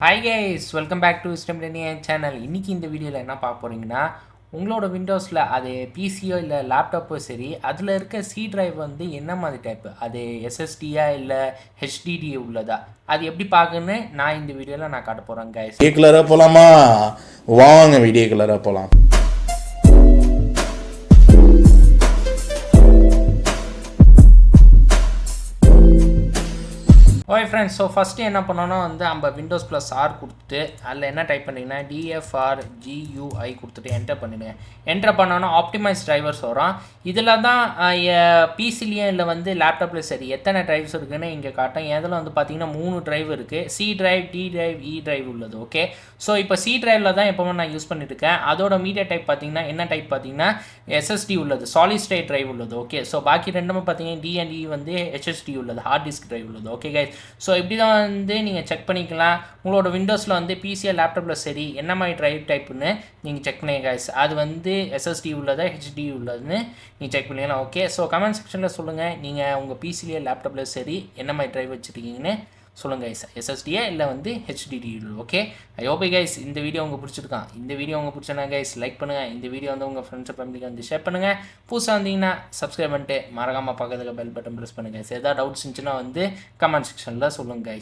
Hi guys, welcome back to 𝗙cie𝗶𝗹𝗀𝗀 channel. இன்னைக்கு இந்த வீடியோல என்ன பார்க்க போறீங்கன்னா உங்களோட விண்டோஸ்ல அது பிசியோ இல்ல லேப்டாப்போ சரி அதுல இருக்க சி டிரைவ் வந்து என்ன மாதிரி டைப் அது SSDயா இல்ல HDD உள்ளதா அது எப்படி பார்க்கணும்னு நான் இந்த வீடியோல நான் காட்ட போறேன் guys. வீடியோ கலரா போலாமா வாங்க வீடியோ கலரா போலாம். ஓகே ஃப்ரெண்ட்ஸ், ஸோ ஃபஸ்ட்டு என்ன பண்ணோன்னா வந்து நம்ம விண்டோஸ் ப்ளஸ் ஆர் கொடுத்துட்டு அதில் என்ன டைப் பண்ணிங்கன்னா DFRGUI கொடுத்துட்டு என்டர் பண்ணிடுங்க. என்டர் பண்ணோன்னா ஆப்டிமைஸ் டிரைவர்ஸ் வரும். இதில் தான் பிசிலையும் இல்லை வந்து லேப்டாப்பில் சரி எத்தனை ட்ரைவ்ஸ் இருக்குதுன்னு இங்கே காட்டும். இதில் வந்து பார்த்திங்கன்னா 3 ட்ரைவ் இருக்குது. சி ட்ரைவ், டி ட்ரைவ், இ ட்ரைவ் உள்ளது. ஓகே, ஸோ இப்போ சி ட்ரைவில் தான் எப்போவுமே நான் யூஸ் பண்ணியிருக்கேன். அதோட மீடியா டைப் பார்த்திங்கன்னா என்ன டைப் பார்த்திங்கன்னா SSD உள்ளது, சாலிட் ஸ்டேட் ட்ரைவ் உள்ளது. ஓகே, ஸோ பாக்கி ரெண்டுமே பார்த்தீங்கன்னா D&E வந்து HDD உள்ளது, ஹார்ட் டிஸ்க் ட்ரைவ் உள்ளது. ஓகே கைஸ், ஸோ இப்படி தான் வந்து நீங்கள் செக் பண்ணிக்கலாம். உங்களோட விண்டோஸில் வந்து பிசிஏ லேப்டாப்பில் சரி என்ன மாதிரி ட்ரைவ் டைப்புன்னு நீங்கள் செக் பண்ணிங்க கைஸ். அது வந்து SSD உள்ளதா HDD உள்ளதுன்னு நீங்கள் செக் பண்ணிக்கலாம். ஓகே, ஸோ கமெண்ட் செக்ஷனில் சொல்லுங்கள் நீங்கள் உங்கள் பிசிலேயே லேப்டாப்பில் சரி என்ன மாதிரி ட்ரைவ் வச்சுருக்கீங்கன்னு சொல்லுங்கள் கைஸ். SSDயா இல்லை வந்து HDD. Okay, I hope guys இந்த வீடியோ உங்களுக்கு பிடிச்சிருக்கான். இந்த வீடியோ உங்களுக்கு பிடிச்சனா கைஸ் லைக் பண்ணுங்கள். இந்த வீடியோ வந்து உங்கள் ஃப்ரெண்ட்ஸ் ஃபேமிலிக்கு வந்து ஷேர் பண்ணுங்கள். புதுசாக வந்தீங்கன்னா சப்ஸ்கிரைப் பண்ணிட்டு மறக்காமல் பக்கத்தில் பெல் பட்டன் ப்ரெஸ் பண்ணுங்கள். ஏதாவது டவுட்ஸ் இருந்துச்சுன்னா வந்து கமெண்ட் செக்ஷனில் சொல்லுங்கள் கைஸ்.